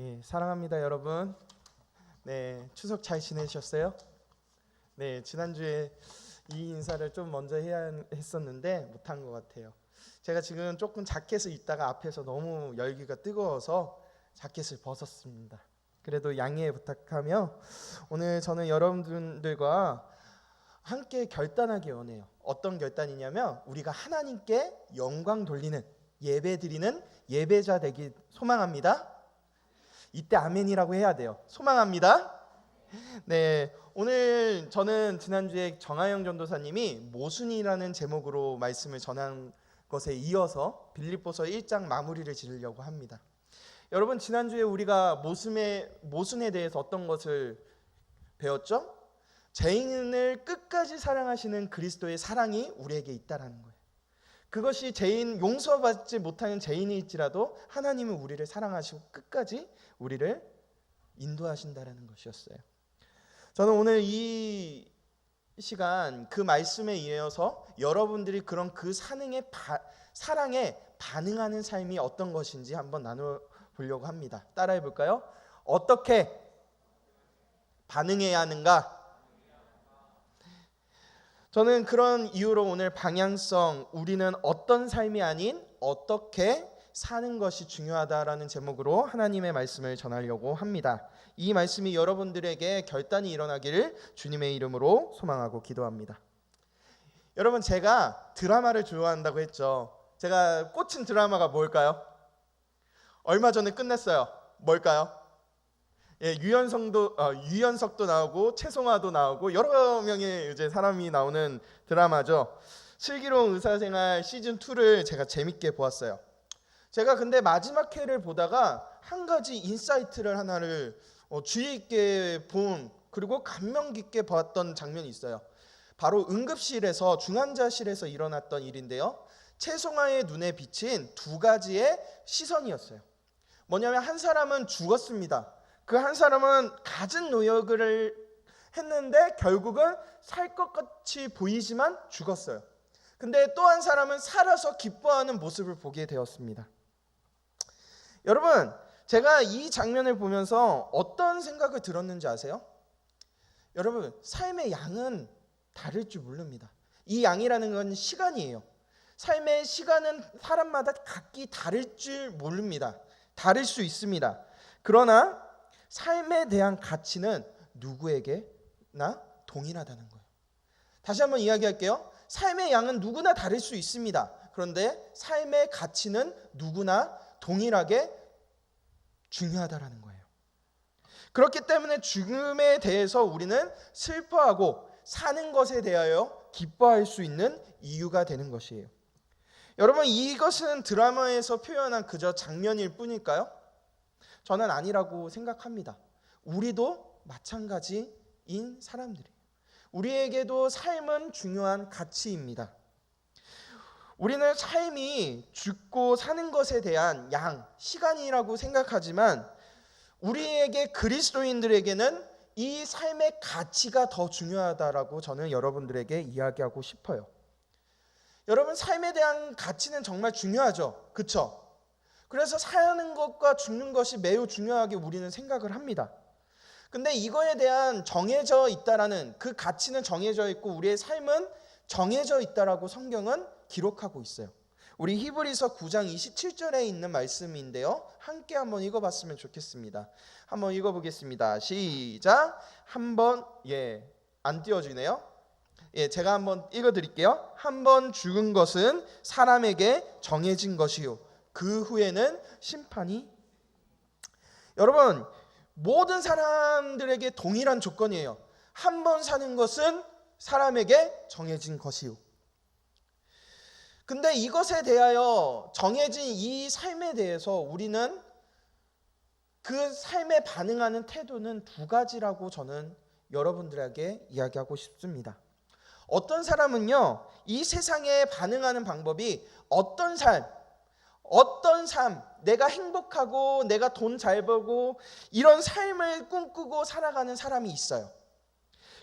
예, 사랑합니다, 여러분. 네, 추석 잘 지내셨어요? 네, 지난주에 이 인사를 좀 먼저 해야 했었는데 못한 것 같아요. 제가 지금 조금 자켓을 입다가 앞에서 너무 열기가 뜨거워서 자켓을 벗었습니다. 그래도 양해 부탁하며 오늘 저는 여러분들과 함께 결단하기 원해요. 어떤 결단이냐면 우리가 하나님께 영광 돌리는 예배 드리는 예배자 되기 소망합니다. 이때 아멘이라고 해야 돼요. 소망합니다. 네, 오늘 저는 지난주에 정하영 전도사님이 모순이라는 제목으로 말씀을 전한 것에 이어서 빌립보서 1장 마무리를 지으려고 합니다. 여러분, 지난주에 우리가 모순에 대해서 어떤 것을 배웠죠? 죄인을 끝까지 사랑하시는 그리스도의 사랑이 우리에게 있다라는 거예요. 그것이 죄인, 용서받지 못하는 죄인일지라도 하나님은 우리를 사랑하시고 끝까지 우리를 인도하신다라는 것이었어요. 저는 오늘 이 시간 그 말씀에 이어서 여러분들이 그런 그 사랑에 반응하는 삶이 어떤 것인지 한번 나눠보려고 합니다. 따라해 볼까요? 어떻게 반응해야 하는가? 저는 그런 이유로 오늘 방향성, 우리는 어떤 삶이 아닌 어떻게 사는 것이 중요하다라는 제목으로 하나님의 말씀을 전하려고 합니다. 이 말씀이 여러분들에게 결단이 일어나기를 주님의 이름으로 소망하고 기도합니다. 여러분, 제가 드라마를 좋아한다고 했죠. 제가 꽂힌 드라마가 뭘까요? 얼마 전에 끝냈어요. 뭘까요? 예, 유연석도 나오고 최송화도 나오고 여러 명의 이제 사람이 나오는 드라마죠. 슬기로운 의사생활 시즌 2를 제가 재밌게 보았어요. 제가 근데 마지막 회를 보다가 한 가지 인사이트를 하나를 주의 있게 본, 그리고 감명 깊게 봤던 장면이 있어요. 바로 응급실에서 중환자실에서 일어났던 일인데요. 최송화의 눈에 비친 두 가지의 시선이었어요. 뭐냐면 한 사람은 죽었습니다. 그 한 사람은 갖은 노력을 했는데 결국은 살 것 같이 보이지만 죽었어요. 근데 또 한 사람은 살아서 기뻐하는 모습을 보게 되었습니다. 여러분, 제가 이 장면을 보면서 어떤 생각을 들었는지 아세요? 여러분, 삶의 양은 다를 줄 모릅니다. 이 양이라는 건 시간이에요. 삶의 시간은 사람마다 각기 다를 줄 모릅니다. 다를 수 있습니다. 그러나 삶에 대한 가치는 누구에게나 동일하다는 거예요. 다시 한번 이야기할게요. 삶의 양은 누구나 다를 수 있습니다. 그런데 삶의 가치는 누구나 동일하게 중요하다라는 거예요. 그렇기 때문에 죽음에 대해서 우리는 슬퍼하고 사는 것에 대하여 기뻐할 수 있는 이유가 되는 것이에요. 여러분, 이것은 드라마에서 표현한 그저 장면일 뿐일까요? 저는 아니라고 생각합니다. 우리도 마찬가지인 사람들이에요. 우리에게도 삶은 중요한 가치입니다. 우리는 삶이 죽고 사는 것에 대한 양, 시간이라고 생각하지만 우리에게 그리스도인들에게는 이 삶의 가치가 더 중요하다라고 저는 여러분들에게 이야기하고 싶어요. 여러분, 삶에 대한 가치는 정말 중요하죠. 그렇죠? 그래서 사는 것과 죽는 것이 매우 중요하게 우리는 생각을 합니다. 근데 이거에 대한 정해져 있다라는 그 가치는 정해져 있고 우리의 삶은 정해져 있다라고 성경은 기록하고 있어요. 우리 히브리서 9장 27절에 있는 말씀인데요. 함께 한번 읽어봤으면 좋겠습니다. 한번 읽어보겠습니다. 시작. 한번 안 띄워지네요. 제가 한번 읽어드릴게요. 한번 죽은 것은 사람에게 정해진 것이요 그 후에는 심판이. 여러분, 모든 사람들에게 동일한 조건이에요. 한 번 사는 것은 사람에게 정해진 것이요. 근데 이것에 대하여 정해진 이 삶에 대해서 우리는 그 삶에 반응하는 태도는 두 가지라고 저는 여러분들에게 이야기하고 싶습니다. 어떤 사람은요, 이 세상에 반응하는 방법이 어떤 삶, 내가 행복하고 내가 돈 잘 벌고 이런 삶을 꿈꾸고 살아가는 사람이 있어요.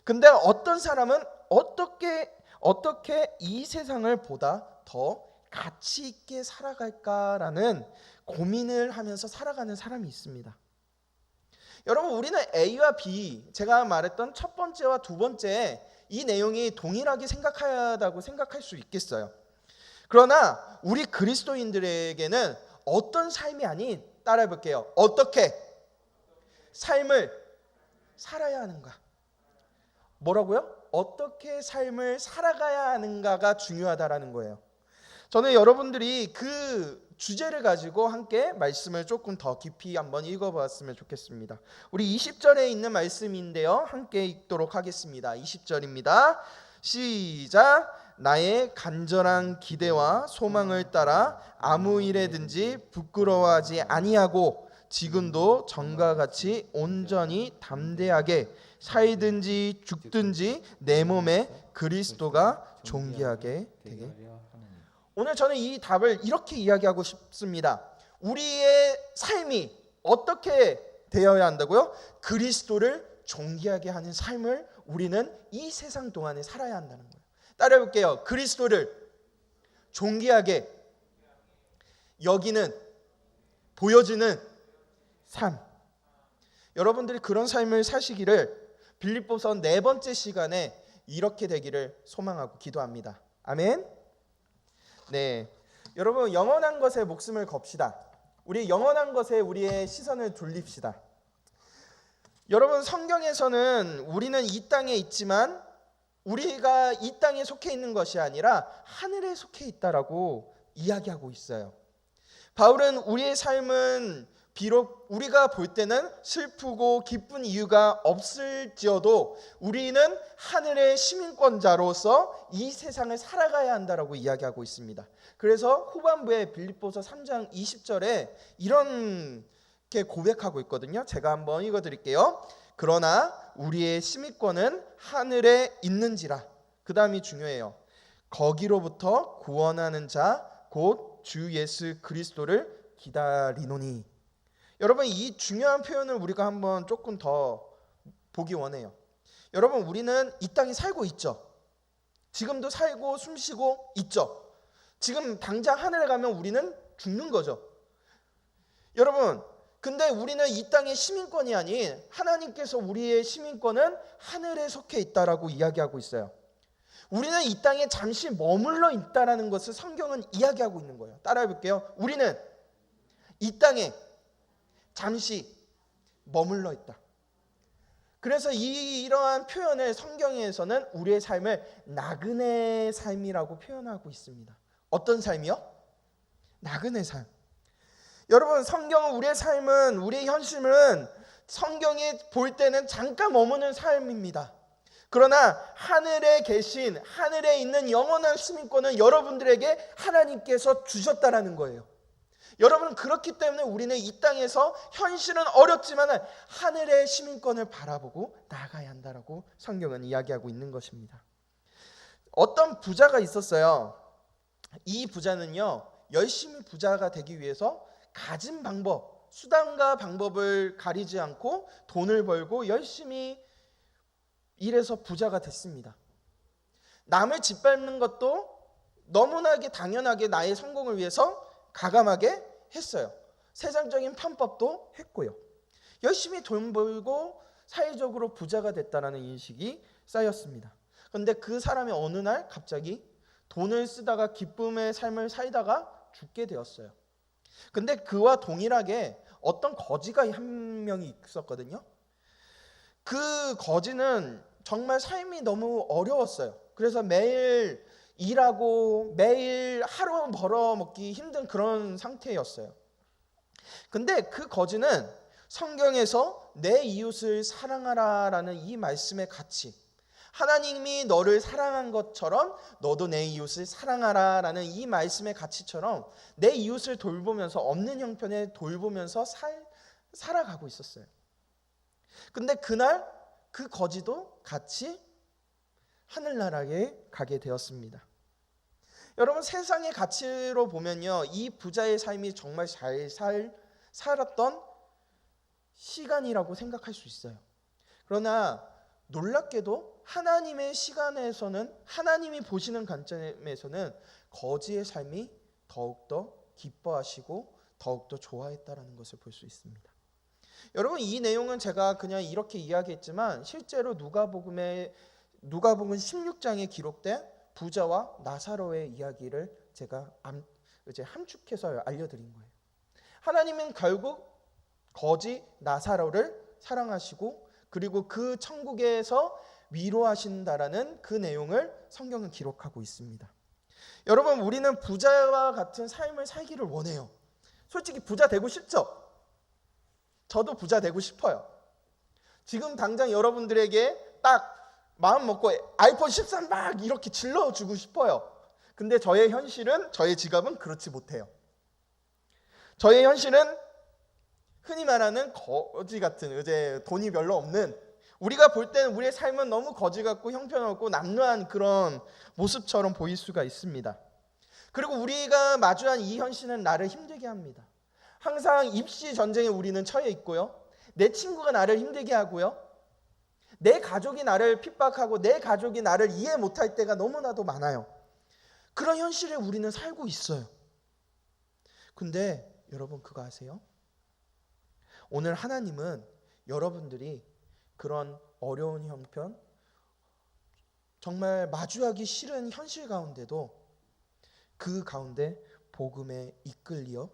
근데 어떤 사람은 어떻게 이 세상을 보다 더 가치 있게 살아갈까라는 고민을 하면서 살아가는 사람이 있습니다. 여러분, 우리는 A와 B, 제가 말했던 첫 번째와 두 번째 이 내용이 동일하게 생각하다고 생각할 수 있겠어요. 그러나 우리 그리스도인들에게는 어떤 삶이 아닌, 따라해 볼게요. 어떻게 삶을 살아야 하는가? 뭐라고요? 어떻게 삶을 살아가야 하는가가 중요하다라는 거예요. 저는 여러분들이 그 주제를 가지고 함께 말씀을 조금 더 깊이 한번 읽어봤으면 좋겠습니다. 우리 20절에 있는 말씀인데요, 함께 읽도록 하겠습니다. 20절입니다. 시작. 나의 간절한 기대와 소망을 따라 아무 일에든지 부끄러워하지 아니하고 지금도 전과 같이 온전히 담대하게 살든지 죽든지 내 몸에 그리스도가 존귀하게 되게. 오늘 저는 이 답을 이렇게 이야기하고 싶습니다. 우리의 삶이 어떻게 되어야 한다고요? 그리스도를 존귀하게 하는 삶을 우리는 이 세상 동안에 살아야 한다는 거예요. 따라해 볼게요. 그리스도를 존귀하게 여기는, 보여주는 삶. 여러분들이 그런 삶을 사시기를 빌립보서 4번째 시간에 이렇게 되기를 소망하고 기도합니다. 아멘. 네, 여러분, 영원한 것에 목숨을 겁시다. 우리 영원한 것에 우리의 시선을 돌립시다. 여러분, 성경에서는 우리는 이 땅에 있지만 우리가 이 땅에 속해 있는 것이 아니라 하늘에 속해 있다라고 이야기하고 있어요. 바울은 우리의 삶은 비록 우리가 볼 때는 슬프고 기쁜 이유가 없을지어도 우리는 하늘의 시민권자로서 이 세상을 살아가야 한다라고 이야기하고 있습니다. 그래서 후반부에 빌립보서 3장 20절에 이렇게 고백하고 있거든요. 제가 한번 읽어드릴게요. 그러나 우리의 시민권은 하늘에 있는지라. 그 다음이 중요해요. 거기로부터 구원하는 자 곧 주 예수 그리스도를 기다리노니. 여러분, 이 중요한 표현을 우리가 한번 조금 더 보기 원해요. 여러분, 우리는 이 땅에 살고 있죠. 지금도 살고 숨쉬고 있죠. 지금 당장 하늘에 가면 우리는 죽는 거죠. 여러분, 근데 우리는 이 땅의 시민권이 아닌 하나님께서 우리의 시민권은 하늘에 속해 있다라고 이야기하고 있어요. 우리는 이 땅에 잠시 머물러 있다라는 것을 성경은 이야기하고 있는 거예요. 따라해 볼게요. 우리는 이 땅에 잠시 머물러 있다. 그래서 이러한 표현을 성경에서는 우리의 삶을 나그네 삶이라고 표현하고 있습니다. 어떤 삶이요? 나그네 삶. 여러분, 성경은 우리의 삶은, 우리의 현실은 성경이 볼 때는 잠깐 머무는 삶입니다. 그러나 하늘에 계신, 하늘에 있는 영원한 시민권은 여러분들에게 하나님께서 주셨다라는 거예요. 여러분, 그렇기 때문에 우리는 이 땅에서 현실은 어렵지만 하늘의 시민권을 바라보고 나아가야 한다라고 성경은 이야기하고 있는 것입니다. 어떤 부자가 있었어요. 이 부자는요, 열심히 부자가 되기 위해서 가진 방법, 수단과 방법을 가리지 않고 돈을 벌고 열심히 일해서 부자가 됐습니다. 남을 짓밟는 것도 너무나게 당연하게 나의 성공을 위해서 가감하게 했어요. 세상적인 편법도 했고요. 열심히 돈 벌고 사회적으로 부자가 됐다는 인식이 쌓였습니다. 그런데 그 사람이 어느 날 갑자기 돈을 쓰다가 기쁨의 삶을 살다가 죽게 되었어요. 근데 그와 동일하게 어떤 거지가 한 명이 있었거든요. 그 거지는 정말 삶이 너무 어려웠어요. 그래서 매일 일하고 매일 하루 벌어먹기 힘든 그런 상태였어요. 근데 그 거지는 성경에서 내 이웃을 사랑하라라는 이 말씀의 가치, 하나님이 너를 사랑한 것처럼 너도 내 이웃을 사랑하라라는 이 말씀의 가치처럼 내 이웃을 돌보면서, 없는 형편에 돌보면서 살아가고 있었어요. 근데 그날 그 거지도 같이 하늘나라에 가게 되었습니다. 여러분, 세상의 가치로 보면요, 이 부자의 삶이 정말 잘 살았던 시간이라고 생각할 수 있어요. 그러나 놀랍게도 하나님의 시간에서는, 하나님이 보시는 관점에서는 거지의 삶이 더욱더 기뻐하시고 더욱더 좋아했다라는 것을 볼 수 있습니다. 여러분, 이 내용은 제가 그냥 이렇게 이야기했지만 실제로 누가복음 16장에 기록된 부자와 나사로의 이야기를 제가 이제 함축해서 알려드린 거예요. 하나님은 결국 거지 나사로를 사랑하시고 그리고 그 천국에서 위로하신다라는 그 내용을 성경은 기록하고 있습니다. 여러분, 우리는 부자와 같은 삶을 살기를 원해요. 솔직히 부자 되고 싶죠? 저도 부자 되고 싶어요. 지금 당장 여러분들에게 딱 마음 먹고 아이폰 13 막 이렇게 질러주고 싶어요. 근데 저의 현실은, 저의 지갑은 그렇지 못해요. 저의 현실은 흔히 말하는 거지 같은, 이제 돈이 별로 없는, 우리가 볼 때는 우리의 삶은 너무 거지 같고 형편없고 남루한 그런 모습처럼 보일 수가 있습니다. 그리고 우리가 마주한 이 현실은 나를 힘들게 합니다. 항상 입시 전쟁에 우리는 처해 있고요. 내 친구가 나를 힘들게 하고요. 내 가족이 나를 핍박하고 내 가족이 나를 이해 못할 때가 너무나도 많아요. 그런 현실에 우리는 살고 있어요. 근데 여러분, 그거 아세요? 오늘 하나님은 여러분들이 그런 어려운 형편, 정말 마주하기 싫은 현실 가운데도 그 가운데 복음에 이끌려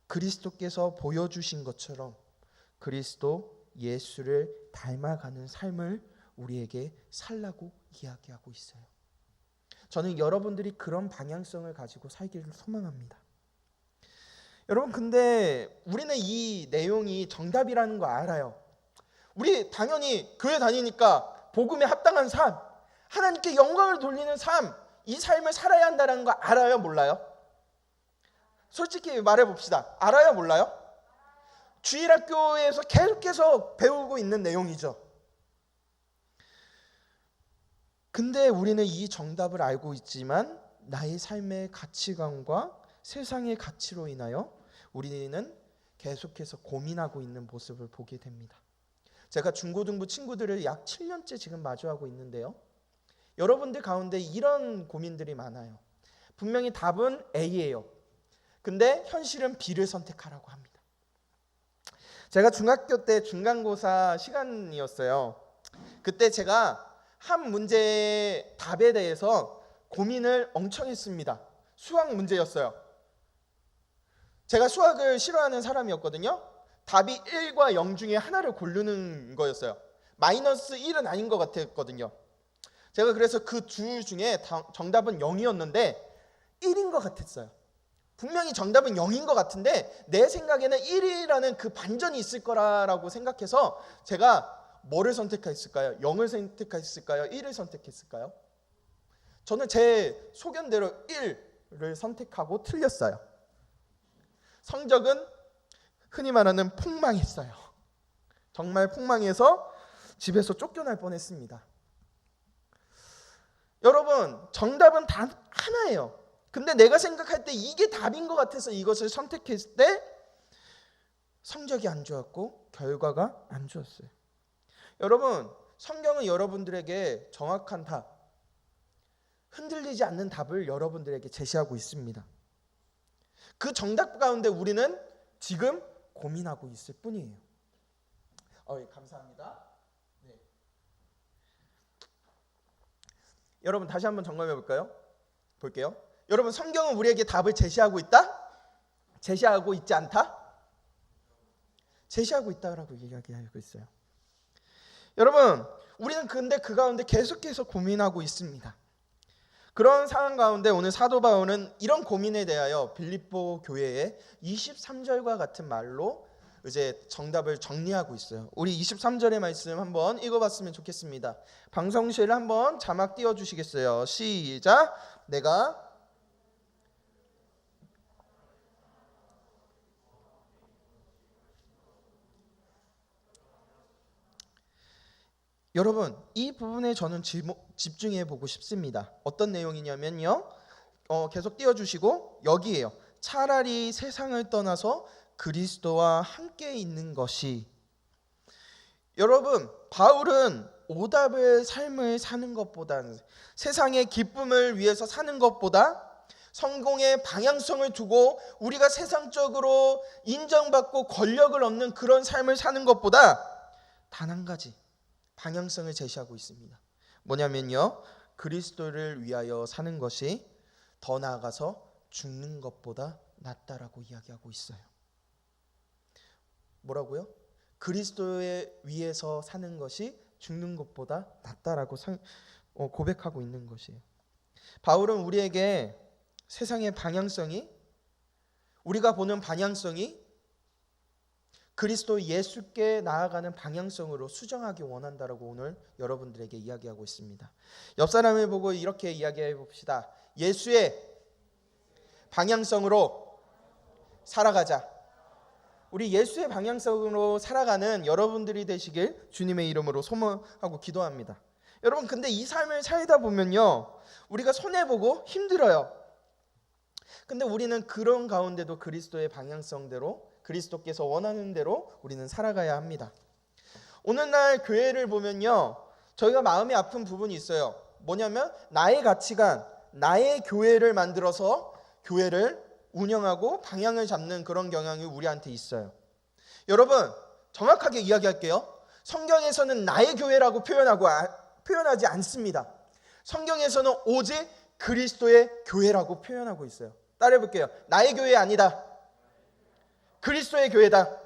그리스도께서 보여주신 것처럼 그리스도 예수를 닮아가는 삶을 우리에게 살라고 이야기하고 있어요. 저는 여러분들이 그런 방향성을 가지고 살기를 소망합니다. 여러분, 근데 우리는 이 내용이 정답이라는 거 알아요. 우리 당연히 교회 다니니까 복음에 합당한 삶, 하나님께 영광을 돌리는 삶, 이 삶을 살아야 한다는 거 알아요? 몰라요? 솔직히 말해봅시다. 알아요? 몰라요? 주일학교에서 계속해서 배우고 있는 내용이죠. 근데 우리는 이 정답을 알고 있지만 나의 삶의 가치관과 세상의 가치로 인하여 우리는 계속해서 고민하고 있는 모습을 보게 됩니다. 제가 중고등부 친구들을 약 7년째 지금 마주하고 있는데요. 여러분들 가운데 이런 고민들이 많아요. 분명히 답은 A예요. 근데 현실은 B를 선택하라고 합니다. 제가 중학교 때 중간고사 시간이었어요. 그때 제가 한 문제의 답에 대해서 고민을 엄청 했습니다. 수학 문제였어요. 제가 수학을 싫어하는 사람이었거든요. 답이 1과 0 중에 하나를 고르는 거였어요. 마이너스 1은 아닌 것 같았거든요. 제가 그래서 그 둘 중에 정답은 0이었는데 1인 것 같았어요. 분명히 정답은 0인 것 같은데 내 생각에는 1이라는 그 반전이 있을 거라고 생각해서 제가 뭐를 선택했을까요? 0을 선택했을까요? 1을 선택했을까요? 저는 제 소견대로 1을 선택하고 틀렸어요. 성적은 흔히 말하는 폭망했어요. 정말 폭망해서 집에서 쫓겨날 뻔했습니다. 여러분, 정답은 단 하나예요. 근데 내가 생각할 때 이게 답인 것 같아서 이것을 선택했을 때 성적이 안 좋았고 결과가 안 좋았어요. 여러분, 성경은 여러분들에게 정확한 답, 흔들리지 않는 답을 여러분들에게 제시하고 있습니다. 그 정답 가운데 우리는 지금 고민하고 있을 뿐이에요. 감사합니다. 네. 여러분, 다시 한번 점검해 볼게요. 여러분, 성경은 우리에게 답을 제시하고 있다? 제시하고 있지 않다? 제시하고 있다라고 이야기하고 있어요. 여러분, 우리는 근데 그 가운데 계속해서 고민하고 있습니다. 그런 상황 가운데 오늘 사도 바울은 이런 고민에 대하여 빌립보 교회에 23절과 같은 말로 이제 정답을 정리하고 있어요. 우리 23절의 말씀 한번 읽어봤으면 좋겠습니다. 방송실 한번 자막 띄워주시겠어요? 시작. 내가 여러분, 이 부분에 저는 집중해 보고 싶습니다. 어떤 내용이냐면요. 계속 띄워주시고 여기에요. 차라리 세상을 떠나서 그리스도와 함께 있는 것이. 여러분, 바울은 오답의 삶을 사는 것보다는, 세상의 기쁨을 위해서 사는 것보다 성공의 방향성을 두고 우리가 세상적으로 인정받고 권력을 얻는 그런 삶을 사는 것보다 단 한 가지 방향성을 제시하고 있습니다. 뭐냐면요, 그리스도를 위하여 사는 것이 더 나아가서 죽는 것보다 낫다라고 이야기하고 있어요. 뭐라고요? 그리스도에 위해서 사는 것이 죽는 것보다 낫다라고 고백하고 있는 것이에요. 바울은 우리에게 세상의 방향성이, 우리가 보는 방향성이 그리스도 예수께 나아가는 방향성으로 수정하기 원한다라고 오늘 여러분들에게 이야기하고 있습니다. 옆 사람을 보고 이렇게 이야기해 봅시다. 예수의 방향성으로 살아가자. 우리 예수의 방향성으로 살아가는 여러분들이 되시길 주님의 이름으로 소망하고 기도합니다. 여러분, 근데 이 삶을 살다 보면요, 우리가 손해보고 힘들어요. 근데 우리는 그런 가운데도 그리스도의 방향성대로, 그리스도께서 원하는 대로 우리는 살아가야 합니다. 오늘날 교회를 보면요, 저희가 마음이 아픈 부분이 있어요. 뭐냐면 나의 가치관, 나의 교회를 만들어서 교회를 운영하고 방향을 잡는 그런 경향이 우리한테 있어요. 여러분, 정확하게 이야기할게요. 성경에서는 나의 교회라고 표현하지 않습니다. 성경에서는 오직 그리스도의 교회라고 표현하고 있어요. 따라해 볼게요. 나의 교회 아니다. 그리스도의 교회다.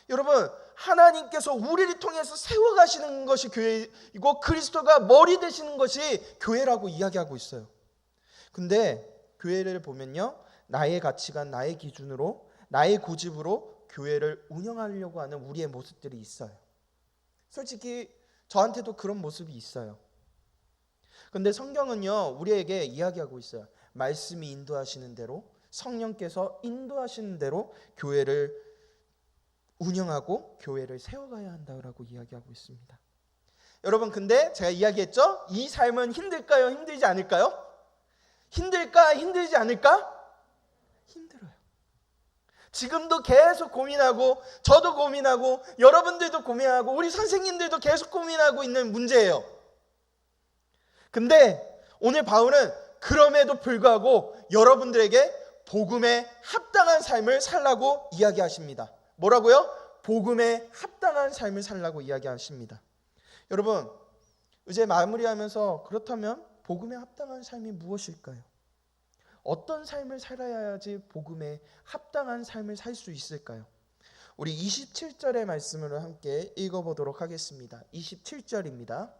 여러분, 하나님께서 우리를 통해서 세워가시는 것이 교회이고 그리스도가 머리 되시는 것이 교회라고 이야기하고 있어요. 근데 교회를 보면요, 나의 가치관, 나의 기준으로, 나의 고집으로 교회를 운영하려고 하는 우리의 모습들이 있어요. 솔직히 저한테도 그런 모습이 있어요. 근데 성경은요, 우리에게 이야기하고 있어요. 말씀이 인도하시는 대로, 성령께서 인도하시는 대로 교회를 운영하고 교회를 세워가야 한다고 이야기하고 있습니다. 여러분, 근데 제가 이야기했죠? 이 삶은 힘들까요? 힘들지 않을까요? 힘들까? 힘들지 않을까? 힘들어요. 지금도 계속 고민하고, 저도 고민하고, 여러분들도 고민하고, 우리 선생님들도 계속 고민하고 있는 문제예요. 근데 오늘 바울은 그럼에도 불구하고 여러분들에게 복음에 합당한 삶을 살라고 이야기하십니다. 뭐라고요? 복음에 합당한 삶을 살라고 이야기하십니다. 여러분, 이제 마무리하면서 그렇다면 복음에 합당한 삶이 무엇일까요? 어떤 삶을 살아야지 복음에 합당한 삶을 살 수 있을까요? 우리 27절의 말씀을 함께 읽어보도록 하겠습니다. 27절입니다.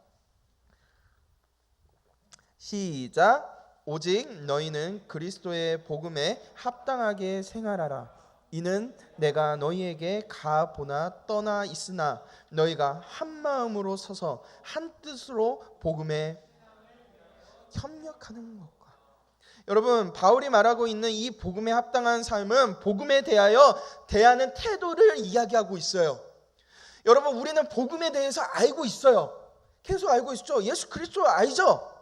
시작. 오직 너희는 그리스도의 복음에 합당하게 생활하라. 이는 내가 너희에게 가보나 떠나 있으나 너희가 한 마음으로 서서 한 뜻으로 복음에 협력하는 것과. 여러분, 바울이 말하고 있는 이 복음에 합당한 삶은 복음에 대하여 대하는 태도를 이야기하고 있어요. 여러분, 우리는 복음에 대해서 알고 있어요. 계속 알고 있죠. 예수 그리스도 알죠?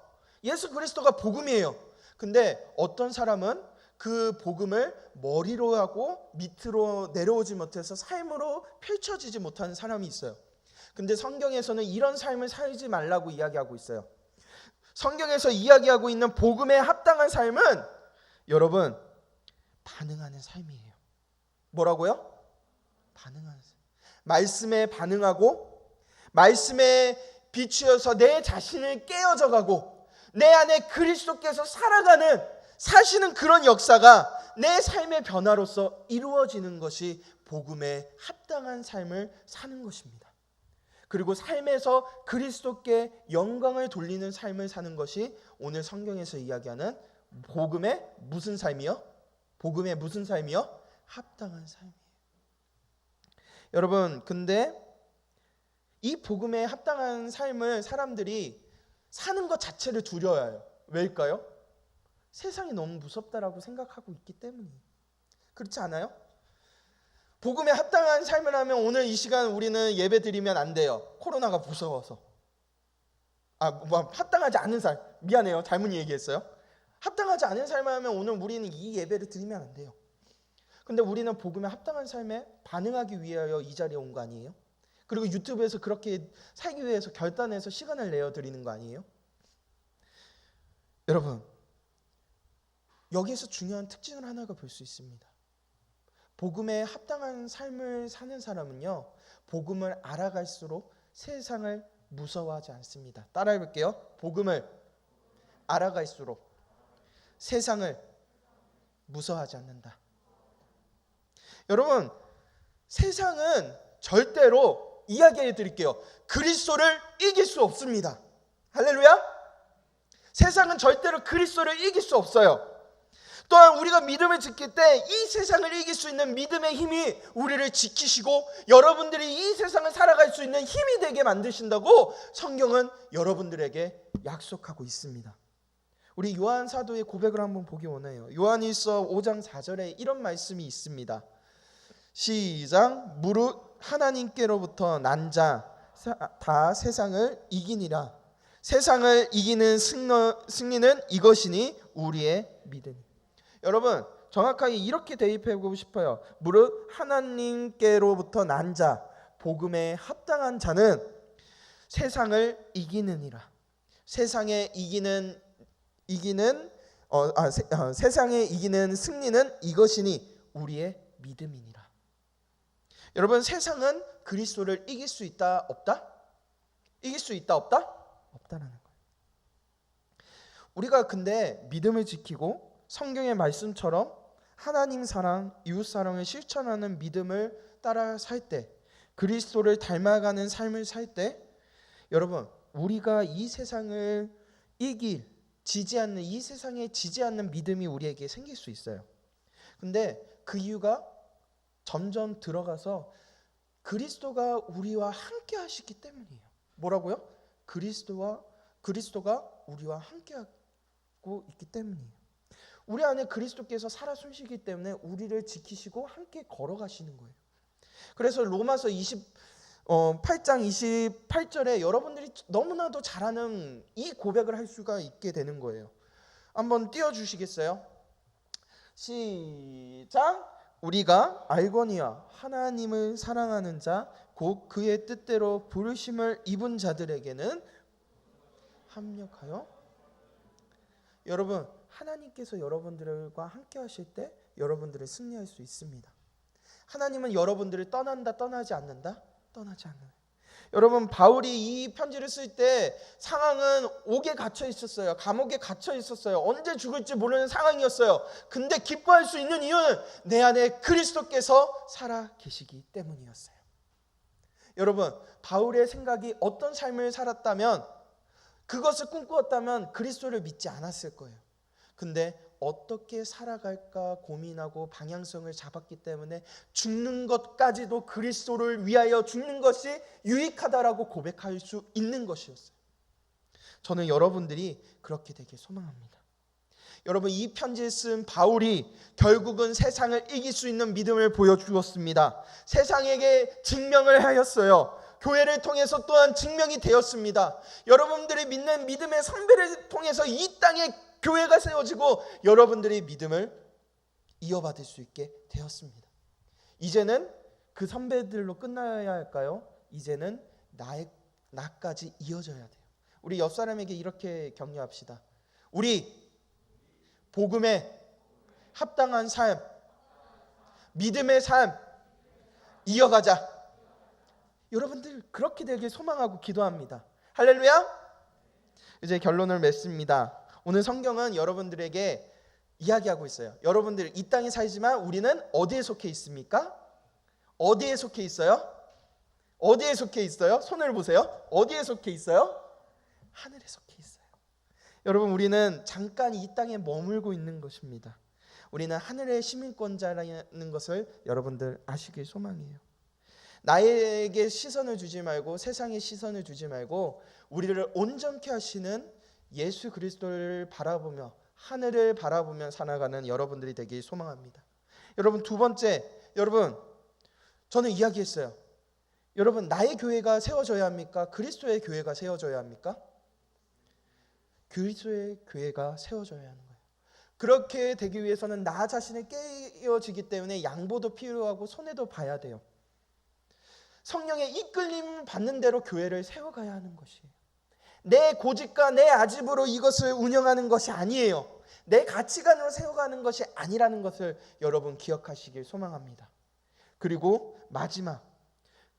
예수 그리스도가 복음이에요. 근데 어떤 사람은 그 복음을 머리로 하고 밑으로 내려오지 못해서 삶으로 펼쳐지지 못하는 사람이 있어요. 근데 성경에서는 이런 삶을 살지 말라고 이야기하고 있어요. 성경에서 이야기하고 있는 복음에 합당한 삶은 여러분, 반응하는 삶이에요. 뭐라고요? 반응하는 삶. 말씀에 반응하고 말씀에 비추어서 내 자신을 깨어져가고 내 안에 그리스도께서 살아가는 사시는 그런 역사가 내 삶의 변화로서 이루어지는 것이 복음에 합당한 삶을 사는 것입니다. 그리고 삶에서 그리스도께 영광을 돌리는 삶을 사는 것이 오늘 성경에서 이야기하는 복음의 무슨 삶이요? 복음의 무슨 삶이요? 합당한 삶이에요. 여러분, 근데 이 복음에 합당한 삶을 사람들이 사는 것 자체를 두려워해요. 왜일까요? 세상이 너무 무섭다라고 생각하고 있기 때문이에요. 그렇지 않아요? 복음에 합당한 삶을 하면 오늘 이 시간 우리는 예배 드리면 안 돼요. 코로나가 무서워서. 합당하지 않은 삶. 미안해요. 잘못 얘기했어요. 합당하지 않은 삶을 하면 오늘 우리는 이 예배를 드리면 안 돼요. 근데 우리는 복음에 합당한 삶에 반응하기 위하여 이 자리에 온 거 아니에요? 그리고 유튜브에서 그렇게 살기 위해서 결단해서 시간을 내어 드리는 거 아니에요? 여러분, 여기에서 중요한 특징을 하나가 볼 수 있습니다. 복음에 합당한 삶을 사는 사람은요, 복음을 알아갈수록 세상을 무서워하지 않습니다. 따라해 볼게요. 복음을 알아갈수록 세상을 무서워하지 않는다. 여러분, 세상은 절대로 이야기해 드릴게요. 그리스도를 이길 수 없습니다. 할렐루야. 세상은 절대로 그리스도를 이길 수 없어요. 또한 우리가 믿음을 지킬 때 이 세상을 이길 수 있는 믿음의 힘이 우리를 지키시고 여러분들이 이 세상을 살아갈 수 있는 힘이 되게 만드신다고 성경은 여러분들에게 약속하고 있습니다. 우리 요한 사도의 고백을 한번 보기 원해요. 요한일서 5장 4절에 이런 말씀이 있습니다. 시작. 무릇 하나님께로부터 난 자 다 세상을 이기니라. 세상을 이기는 승리는 이것이니 우리의 믿음. 여러분, 정확하게 이렇게 대입해보고 싶어요. 무릇 하나님께로부터 난 자, 복음에 합당한 자는 세상을 이기느니라. 세상에 이기는 세상에 이기는 승리는 이것이니 우리의 믿음이니라. 여러분, 세상은 그리스도를 이길 수 있다 없다? 이길 수 있다 없다? 없다라는 거예요. 우리가 근데 믿음을 지키고 성경의 말씀처럼 하나님 사랑, 이웃 사랑을 실천하는 믿음을 따라 살 때, 그리스도를 닮아가는 삶을 살 때, 여러분, 우리가 이 세상을 지지하는 이 세상에 지지 않는 믿음이 우리에게 생길 수 있어요. 근데 그 이유가 점점 들어가서 그리스도가 우리와 함께 하시기 때문이에요. 뭐라고요? 그리스도가 우리와 함께 하고 있기 때문이에요. 우리 안에 그리스도께서 살아 숨쉬기 때문에 우리를 지키시고 함께 걸어가시는 거예요. 그래서 로마서 8장 28절에 여러분들이 너무나도 잘하는 이 고백을 할 수가 있게 되는 거예요. 한번 띄워주시겠어요? 시작. 우리가 알거니와 하나님을 사랑하는 자 곧 그의 뜻대로 부르심을 입은 자들에게는 합력하여. 여러분, 하나님께서 여러분들과 함께 하실 때 여러분들을 승리할 수 있습니다. 하나님은 여러분들을 떠나지 않는다? 떠나지 않는다. 여러분, 바울이 이 편지를 쓸 때 상황은 옥에 갇혀 있었어요. 감옥에 갇혀 있었어요. 언제 죽을지 모르는 상황이었어요. 근데 기뻐할 수 있는 이유는 내 안에 그리스도께서 살아 계시기 때문이었어요. 여러분, 바울의 생각이 어떤 삶을 살았다면, 그것을 꿈꾸었다면 그리스도를 믿지 않았을 거예요. 근데 어떻게 살아갈까 고민하고 방향성을 잡았기 때문에 죽는 것까지도 그리스도를 위하여 죽는 것이 유익하다라고 고백할 수 있는 것이었어요. 저는 여러분들이 그렇게 되길 소망합니다. 여러분, 이 편지를 쓴 바울이 결국은 세상을 이길 수 있는 믿음을 보여주었습니다. 세상에게 증명을 하였어요. 교회를 통해서 또한 증명이 되었습니다. 여러분들이 믿는 믿음의 선배를 통해서 이 땅에 교회가 세워지고 여러분들이 믿음을 이어받을 수 있게 되었습니다. 이제는 그 선배들로 끝나야 할까요? 이제는 나까지 이어져야 돼요. 우리 옆 사람에게 이렇게 격려합시다. 우리 복음에 합당한 삶, 믿음의 삶 이어가자. 여러분들 그렇게 되길 소망하고 기도합니다. 할렐루야. 이제 결론을 맺습니다. 오늘 성경은 여러분들에게 이야기하고 있어요. 여러분들 이 땅에 살지만 우리는 어디에 속해 있습니까? 어디에 속해 있어요? 어디에 속해 있어요? 손을 보세요. 어디에 속해 있어요? 하늘에 속해 있어요. 여러분, 우리는 잠깐 이 땅에 머물고 있는 것입니다. 우리는 하늘의 시민권자라는 것을 여러분들 아시길 소망해요. 나에게 시선을 주지 말고 세상에 시선을 주지 말고 우리를 온전케 하시는 예수 그리스도를 바라보며 하늘을 바라보며 살아가는 여러분들이 되길 소망합니다. 여러분, 두 번째, 여러분, 저는 이야기했어요. 여러분, 나의 교회가 세워져야 합니까? 그리스도의 교회가 세워져야 합니까? 그리스도의 교회가 세워져야 하는 거예요. 그렇게 되기 위해서는 나 자신을 깨어지기 때문에 양보도 필요하고 손해도 봐야 돼요. 성령의 이끌림 받는 대로 교회를 세워가야 하는 것이에요. 내 고집과 내 아집으로 이것을 운영하는 것이 아니에요. 내 가치관으로 세워가는 것이 아니라는 것을 여러분 기억하시길 소망합니다. 그리고 마지막,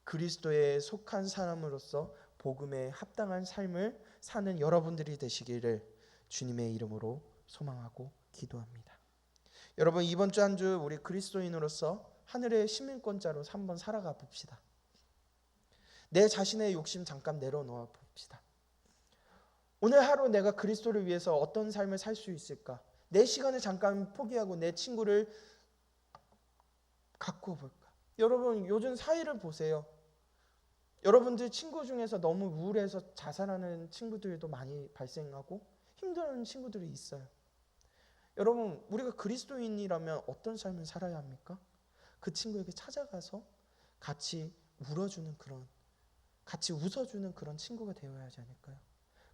그리스도에 속한 사람으로서 복음에 합당한 삶을 사는 여러분들이 되시기를 주님의 이름으로 소망하고 기도합니다. 여러분, 이번 주 한 주 우리 그리스도인으로서 하늘의 시민권자로 한번 살아가 봅시다. 내 자신의 욕심 잠깐 내려놓아 봅시다. 오늘 하루 내가 그리스도를 위해서 어떤 삶을 살 수 있을까? 내 시간을 잠깐 포기하고 내 친구를 갖고 볼까? 여러분, 요즘 사회를 보세요. 여러분들 친구 중에서 너무 우울해서 자살하는 친구들도 많이 발생하고 힘든 친구들이 있어요. 여러분, 우리가 그리스도인이라면 어떤 삶을 살아야 합니까? 그 친구에게 찾아가서 같이 울어주는 그런, 같이 웃어주는 그런 친구가 되어야 하지 않을까요?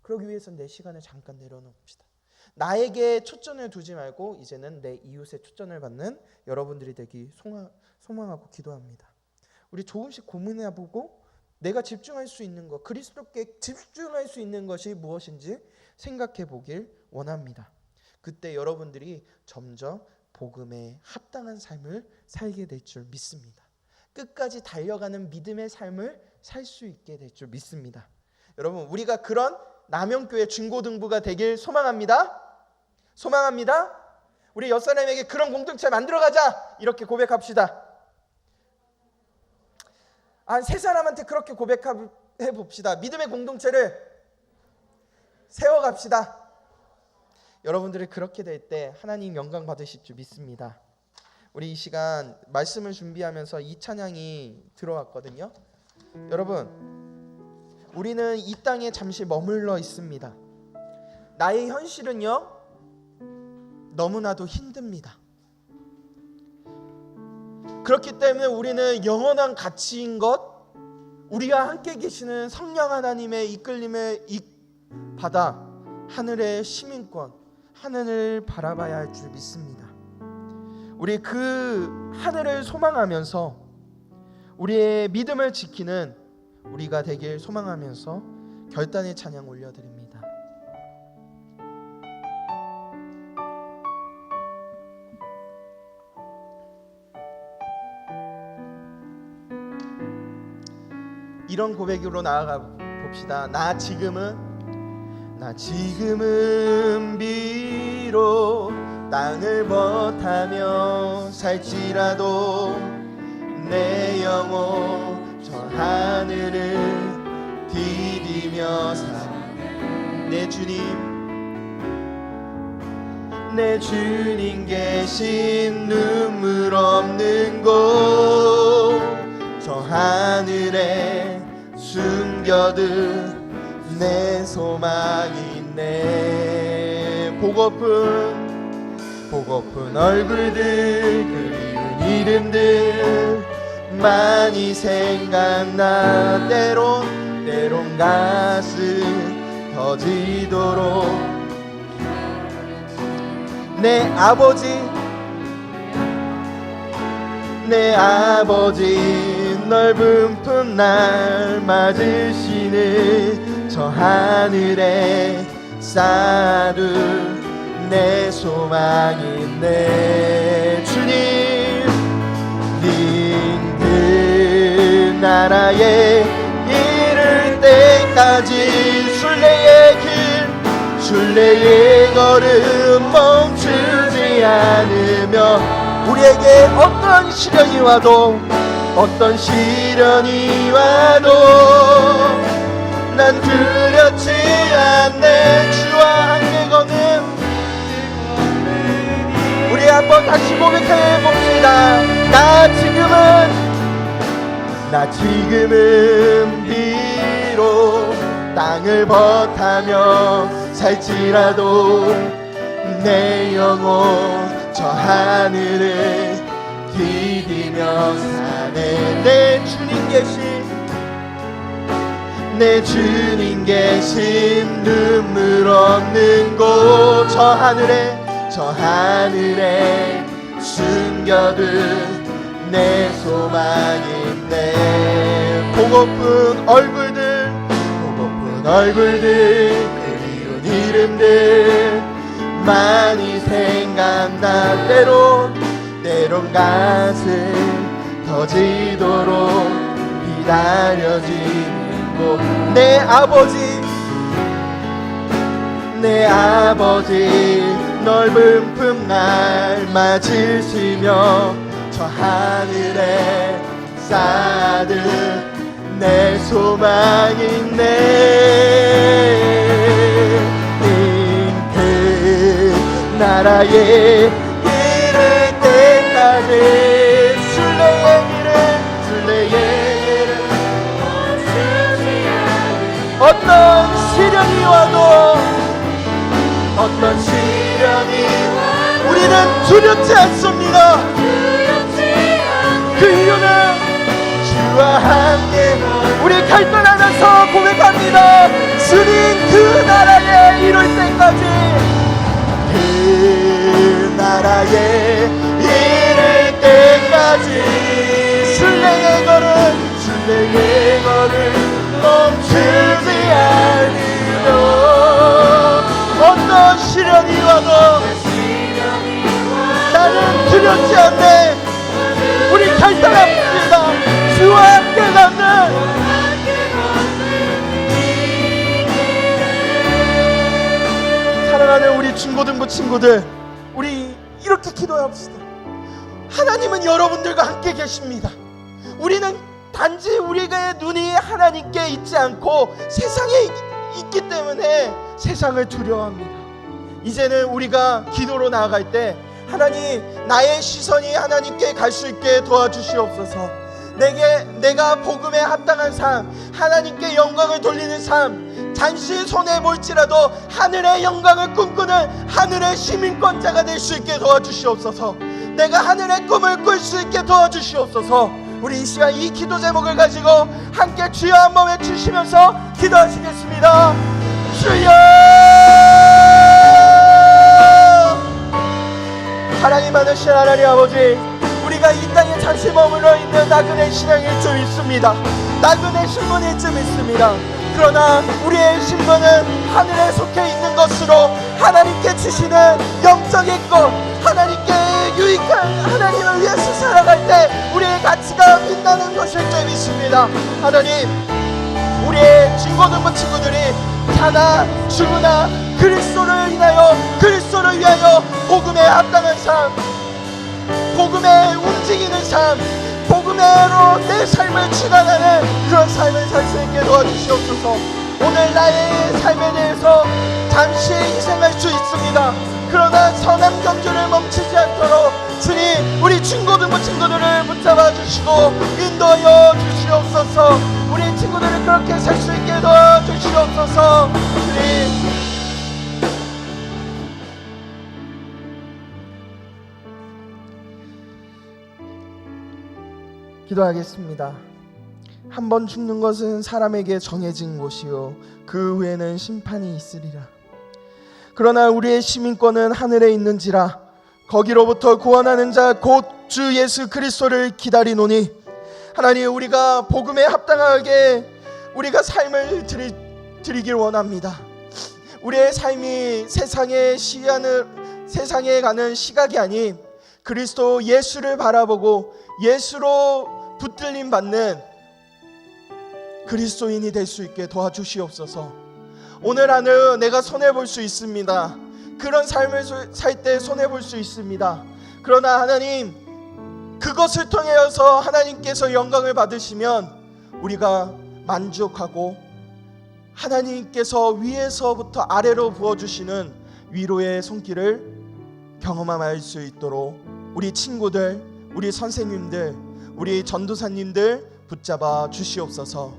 그러기 위해서 내 시간을 잠깐 내려놓읍시다. 나에게 초점을 두지 말고 이제는 내 이웃의 초점을 받는 여러분들이 되기 소망하고 기도합니다. 우리 조금씩 고민해보고 내가 집중할 수 있는 것, 그리스도께 집중할 수 있는 것이 무엇인지 생각해 보길 원합니다. 그때 여러분들이 점점 복음에 합당한 삶을 살게 될 줄 믿습니다. 끝까지 달려가는 믿음의 삶을 살 수 있게 될 줄 믿습니다. 여러분, 우리가 그런 남영교회 중고등부가 되길 소망합니다. 소망합니다. 우리 옆사람에게 그런 공동체 만들어가자 이렇게 고백합시다. 한 세 사람한테 그렇게 고백해 봅시다. 믿음의 공동체를 세워갑시다. 여러분들이 그렇게 될 때 하나님 영광 받으실 줄 믿습니다. 우리 이 시간 말씀을 준비하면서 이 찬양이 들어왔거든요. 여러분, 우리는 이 땅에 잠시 머물러 있습니다. 나의 현실은요, 너무나도 힘듭니다. 그렇기 때문에 우리는 영원한 가치인 것, 우리와 함께 계시는 성령 하나님의 이끌림을 받아 하늘의 시민권, 하늘을 바라봐야 할 줄 믿습니다. 우리 그 하늘을 소망하면서 우리의 믿음을 지키는 우리가 되길 소망하면서 결단의 찬양 올려드립니다. 이런 고백으로 나아가 봅시다. 나 지금은 비록 땅을 벗하며 살지라도 내 영혼 저 하늘을 디디며 사네. 내 주님 계신 눈물 없는 곳 저 하늘에 숨겨둔 내 소망이 있네. 보고픈 얼굴들, 그리운 이름들 많이 생각나. 때론 가슴 터지도록 내 아버지 넓은 품 날 맞으시는 저 하늘에 쌓아둔 내 소망이 있네. 주님, 그 나라에 이를 때까지 순례의 걸음 멈추지 않으며 우리에게 어떤 시련이 와도 난 두렵지 않네. 주와 함께 걷는 우리 한번 다시 고백해 봅시다. 나 지금은 비록 땅을 벗하며 살지라도 내 영혼 저 하늘을 디디며 사네. 내 주님 계신 눈물 없는 곳 저 하늘에 숨겨둔 내 소망이 있네. 보고픈 얼굴들 얼굴들 그리운 이름들 많이 생각날 때론 가슴 터지도록 기다려지는 곳 내 아버지 넓은 품날 맞으시며 저 하늘에 쌓듯 내 소망이네. 그 나라에 이를 때까지 순례의 길을 어떤 시련이 와도 우리는 두렵지 않습니다. 그 이유는 주와 함께 우리 갈등하면서 고백합니다. 주님 그 나라에 이룰 때까지 그 나라에 이를 때까지 순례의 걸음 멈추지 않으려. 어떤 시련이 와도 나는 두렵지 않네. 우리 갈등합니다. 주와 함께 걷는 사랑하는 우리 중고등부 친구들, 우리 이렇게 기도해봅시다. 하나님은 여러분들과 함께 계십니다. 우리는 단지 우리의 눈이 하나님께 있지 않고 세상에 있기 때문에 세상을 두려워합니다. 이제는 우리가 기도로 나아갈 때 하나님, 나의 시선이 하나님께 갈 수 있게 도와주시옵소서. 내가 복음에 합당한 삶, 하나님께 영광을 돌리는 삶, 잠시 손해볼지라도 하늘의 영광을 꿈꾸는 하늘의 시민권자가 될 수 있게 도와주시옵소서. 내가 하늘의 꿈을 꿀 수 있게 도와주시옵소서. 우리 이 시간 이 기도 제목을 가지고 함께 주여 한번 외치시면서 기도하시겠습니다. 주여! 사랑이 많으신 하나님 아버지, 우리가 이 땅에 잠시 머물러 있는 나그네 신앙일 줄 믿습니다. 나그네 신분일 줄 믿습니다. 그러나 우리의 신분은 하늘에 속해 있는 것으로 하나님께 주시는 영적인 것, 하나님께 유익한 하나님을 위해서 살아갈 때 우리의 가치가 빛나는 것일 줄 믿습니다. 하나님, 우리의 중고등부 친구들이 자나 죽으나 그리스도를 위하여 복음에 합당한 삶, 복음에 움직이는 삶, 복음으로 내 삶을 주관하는 그런 삶을 살 수 있게 도와주시옵소서. 오늘 나의 삶에 대해서 잠시 희생할 수 있습니다. 그러나 선한 경주를 멈추지 않도록 주님, 우리 중고등부 친구들을 붙잡아 주시고 인도하여 주시옵소서. 우리 친구들을 그렇게 살 수 있게 도와주시옵소서. 주님, 기도하겠습니다. 한 번 죽는 것은 사람에게 정해진 것이요 그 후에는 심판이 있으리라. 그러나 우리의 시민권은 하늘에 있는지라 거기로부터 구원하는 자 곧 주 예수 그리스도를 기다리노니, 하나님, 우리가 복음에 합당하게 우리가 삶을 드리길 원합니다. 우리의 삶이 세상에 가는 시각이 아닌 그리스도 예수를 바라보고 예수로 붙들림 받는 그리스도인이 될 수 있게 도와주시옵소서. 오늘 안에 내가 손해볼 수 있습니다. 그런 삶을 살 때 손해볼 수 있습니다. 그러나 하나님, 그것을 통해서 하나님께서 영광을 받으시면 우리가 만족하고 하나님께서 위에서부터 아래로 부어주시는 위로의 손길을 경험할 수 있도록 우리 친구들, 우리 선생님들, 우리 전도사님들 붙잡아 주시옵소서.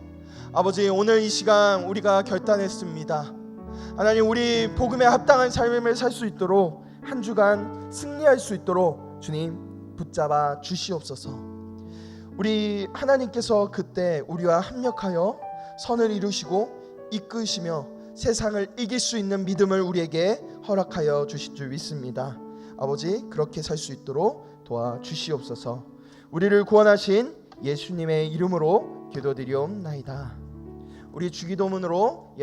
아버지, 오늘 이 시간 우리가 결단했습니다. 하나님, 우리 복음에 합당한 삶을 살 수 있도록 한 주간 승리할 수 있도록 주님 붙잡아 주시옵소서. 우리 하나님께서 그때 우리와 합력하여 선을 이루시고 이끄시며 세상을 이길 수 있는 믿음을 우리에게 허락하여 주실 줄 믿습니다. 아버지, 그렇게 살 수 있도록 도와주시옵소서. 우리를 구원하신 예수님의 이름으로 기도드리옵나이다. 우리 주기도문으로